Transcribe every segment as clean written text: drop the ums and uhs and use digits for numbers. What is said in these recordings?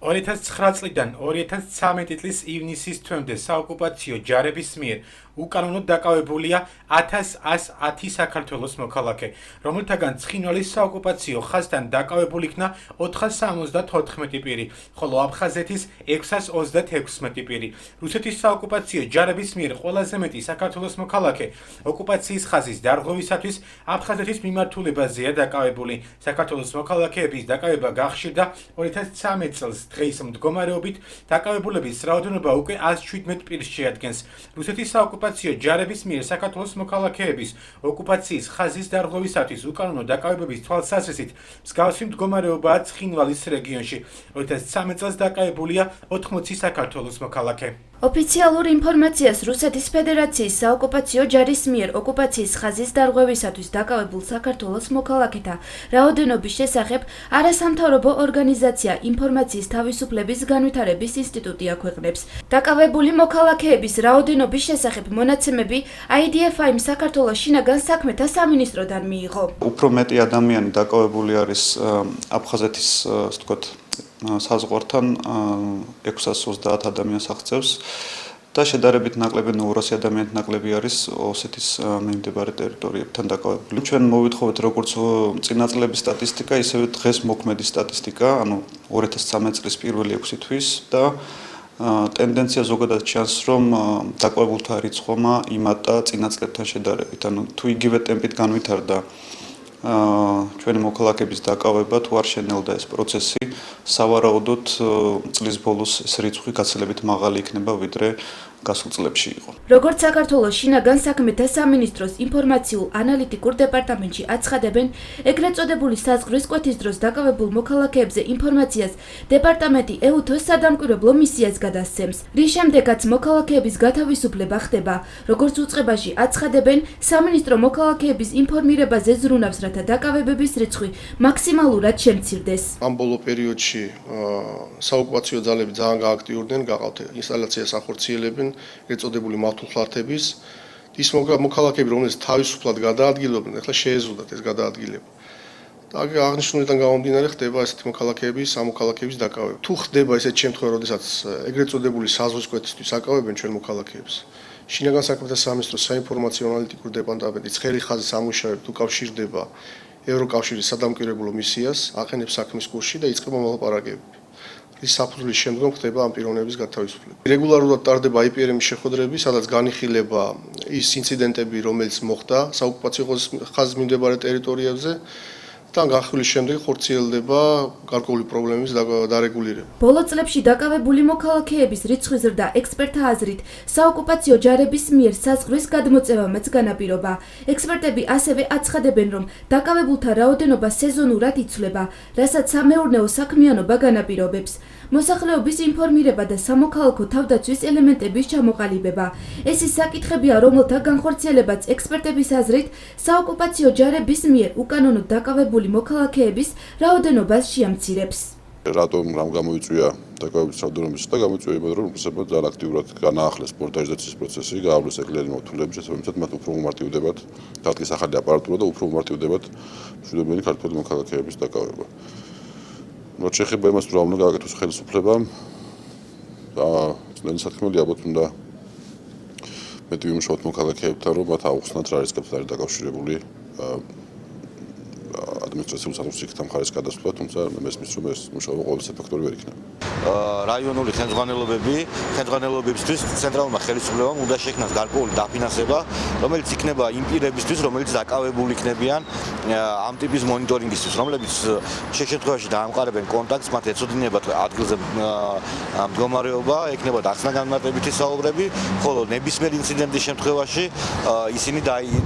2009 წლიდან 2013 წლის ივნისის თვემდე საოკუპაციო ჯარების მიერ უკანონოდ დაკავებულია 1110 საქართველოს მოქალაქე, რომელთაგან ცხინვალის საოკუპაციო ხაზთან დაკავებული იქნა 474 პირი, ხოლო აფხაზეთის 636 პირი. რუსეთის საოკუპაციო ჯარების მიერ ყველაზე მეტი საქართველოს მოქალაქე ოკუპაციის ხაზის დარღვევისათვის აფხაზეთის მიმართულებაზეა დაკავებული. საქართველოს მოქალაქეების დაკავება გახშირდა 2013 წელს. დღეის მდგომარეობით დაკავებულების რაოდენობა უკვე 117 პირს შეადგენს. რუსეთის საოკუპაციო ჯარების მიერ საქართველოს მოქალაქეების ოკუპაციის ხაზის დარღვევისათვის უკანონო დაკავებების თვალსაზრისით მსგავსი მდგომარეობაა ცხინვალის რეგიონში. 2013 წელს დაკავებულია 80 საქართველოს მოქალაქე. ოფიციალურ ინფორმაციას რუსეთის ფედერაციის საოკუპაციო ჯარის მიერ ოკუპაციის ხაზის დარღვევისათვის დაკავებულ საქართველოს მოქალაქეთა რაოდენობის შესახებ არასამთავრობო ორგანიზაცია ინფორმაციის თავისუფლების განვითარების ინსტიტუტი აქვეყნებს. დაკავებული მოქალაქეების რაოდენობის შესახებ მონაცემები IDFI-მ საქართველოს შინაგან საქმეთა სამინისტროდან მიიღო. უფრო მეტი ადამიანი დაკავებული არის აფხაზეთის, ასე ვთქვათ, საზღვართან 630 ადამიანს აღწევს და შედარებით ნაკლები 200 ადამიანი ნაკლები არის ოსეთის მიმდებარე ტერიტორიებთან დაკავებული. ჩვენ მოვითხოვეთ როგორც წინა წლების სტატისტიკა, ისევე დღეს მოქმედი სტატისტიკა, ანუ 2013 წლის პირველი 6 თვის და ტენდენცია ზოგადად ჩანს, რომ დაკავებულთა რიცხვმა იმატა წინა წლებთან შედარებით. ანუ თუ იგივე ტემპით განვითარდა ჩვენი მოქალაქეების დაკავება, თუ არ შენელდა ეს პროცესი, სავარაუდოდ წლის ბოლოს ეს რიცხვი გაცილებით მაღალი იქნება, ვიდრე გასულ წლებში იყო. როგორც საქართველოს შინაგან საქმეთა სამინისტროს ინფორმაციულ-ანალიტიკურ დეპარტამენტში აცხადებენ, ეგრეთ წოდებული საზღვრის კვეთის დროს დაკავებულ მოქალაქეებზე ინფორმაციას დეპარტამენტი EUTO-ს სადამკვირვებლო მისიას გადასცემს, რის შემდეგაც მოქალაქეების გათავისუფლება ხდება. როგორც უწყებაში აცხადებენ, სამინისტრო მოქალაქეების ინფორმირებაზე ზრუნავს, რათა დაკავებების რიცხვი მაქსიმალურად შემცირდეს. ამ ბოლო პერიოდში საოკუპაციო ძალები ძალიან გააქტიურდნენ, გაყავთ ინსტალაციას ახორციელებენ ეწოდებული მართლმხლართების ის მოქალაქეები, რომელიც თავისუფლად გადაადგილობენ, ახლა შეეზუდათ ეს გადაადგილება. და აღნიშნულიდან გამომდინარე ხდება ესეთი მოქალაქეების, სამოქალაქეების დაკავება. თუ ხდება ესეთი შემთხვევა, როდესაც ეგრეთ წოდებული საზღვრის კვეთისთვის აკავებენ ჩვენ მოქალაქეებს, შინაგან საქმეთა სამინისტროს საინფორმაციო ანალიტიკურ დეპარტამენტი ცხელი ხაზის ამუშავებით უკავშირდება ევროკავშირის სადამკვირვებლო მისიას, აყენებს საქმის კურსში და იწყება მოლაპარაკებები. ის საფუძვლის შემდგომ ხდება ამ პიროვნების გათავისუფლება. რეგულარულად ტარდება IPRM-ის შეხვედრები, სადაც განიხილება ის ინციდენტები, რომელიც მოხდა საოკუპაციო ხაზის მიმდებარე ტერიტორიებზე და განხილვის შემდეგ ხორციელდება გარკვეული პრობლემების დარეგულირება. ბოლო წლებში დაკავებული მოქალაქეების რიცხვის ზრდა ექსპერტთა აზრით საოკუპაციო ჯარების მიერ საზღვრის გადმოწევამაც განაპირობა. ექსპერტები ასევე აცხადებენ, რომ დაკავებულთა რაოდენობა სეზონურად იცვლება, რასაც სამეურნეო საქმიანობა განაპირობებს. მოსახლეობის ინფორმირება და სამოქალაქო თავდაცვის ელემენტების ჩამოყალიბება. ეს ის საკითხებია, რომელთა განხორციელებაც ექსპერტების აზრით საოკუპაციო ჯარების მიერ უკანონოდ დაკავებული მოქალაქეების რაოდენობას შეამცირებს. რატომ რამ გამოიწვია დაკავების რაოდენობის და გამოიწვია იმად, რომ რუსებმა ძალიან აქტიურად განაახლეს პორტაჟიზაციის პროცესი, გაავლეს ეკლერი მორთულები, შესაბამისად მათ უფრო უმარტივდებათ დადგეს ახალი აპარატურა და უფრო უმარტივდებათ მშვიდობიანი ქართველი მოქალაქეების დაკავება. რაც შეეხება იმას, რომ უნდა გააკეთოს ხელისუფლებამ და ძნელი საქმეები ალბათ უნდა მეტი ვიმუშაოთ მოქალაქეებთან, რომ მათ აუხსნათ რა რისკებთან არის დაკავშირებული ადმინისტრაციულ საფუძვლთან მხარეს გადასვლა, თუმცა მესმის რომ ეს მუშაობა ყოველთვის ეფექტური ვერ იქნება. რაიონული ხელმძღვანელობებისთვის ცენტრალურმა ხელისუფლებამ უნდა შექმნას გარკვეული დაფინანსება, რომელიც იქნება იმ პირებისთვის, რომელიც დაკავებული იქნებიან ამ ტიპის მონიტორინგისთვის, რომლებიც შეშეთქვაში დაამყარებენ კონტაქტს, მათ ეცოდინებათ ადგილზე მდგომარეობა, ექნებათ ახსნა-განმარტებითი საუბრები, ხოლო ნებისმიერ ინციდენტის შემთხვევაში ისინი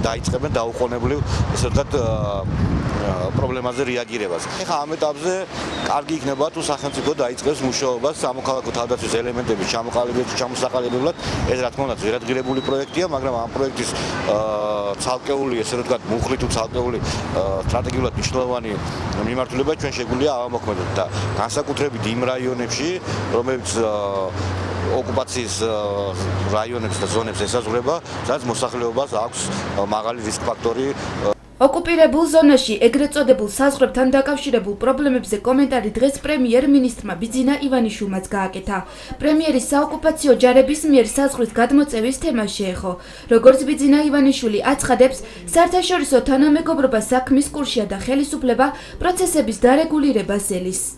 დაიწყებენ დაუყოვნებლივ, ესე ვთქვათ, პრობლემაზე რეაგირებას. ეხლა ამ ეტაპზე კარგი იქნება თუ სახელმწიფო დაიწყებს მუშაობას სამოქალაქო თავდაცვის ელემენტების ჩამოსაყალიბებლად. ეს რა თქმა უნდა ძვირადღირებული პროექტია, მაგრამ ამ პროექტის ცალკეული, ესე ვთქვათ, მუხლი თუ ცალკეული სტრატეგიულად მნიშვნელოვანი მიმართულება ჩვენ შეგვიძლია ავამოქმედოთ და განსაკუთრებით იმ რაიონებში, რომელიც ოკუპაციის რაიონებს და ზონებს ესაზღვრება, სადაც მოსახლეობას აქვს მაღალი რისკ ფაქტორი. ოკუპირებულ ზონაში ეგრეთ წოდებულ საზღვრებთან დაკავშირებულ პრობლემებზე კომენტარი დღეს პრემიერ-მინისტრმა ბიძინა ივანიშვილმაც გააკეთა. პრემიერის საოკუპაციო ჯარების მიერ საზღვრის გადმოწევის თემა შეეხო. როგორც ბიძინა ივანიშვილი აცხადებს, საერთაშორისო თანამეგობრობა საქმის კურსია და ხელისუფლება პროცესების დარეგულირებას ელის.